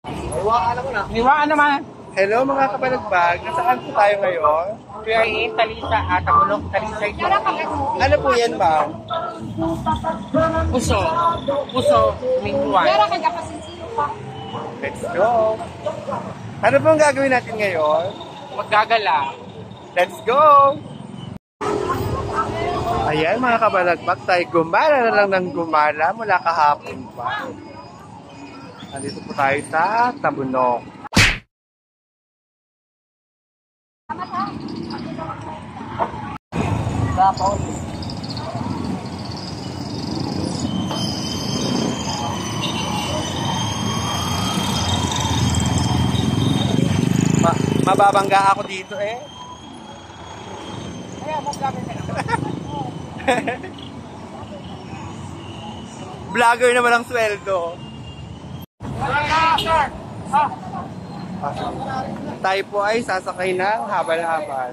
Hiwaan naman. Hello mga kapalagbag, nasaan po tayo ngayon? We are in Talisa at Tabulok, Talisa ito. Ano po yan, ma'am? Puso. Puso, mingguan. Let's go! Ano po ang gagawin natin ngayon? Maggagala. Let's go! Ayan mga kabalagbag, tayo gumala na lang ng gumala mula kahapon pa. Nandito po tayo sa Tabunok. Mababangga ako dito eh. Vlogger naman ang sweldo. Tayo po ay sasakay ng habal-habal.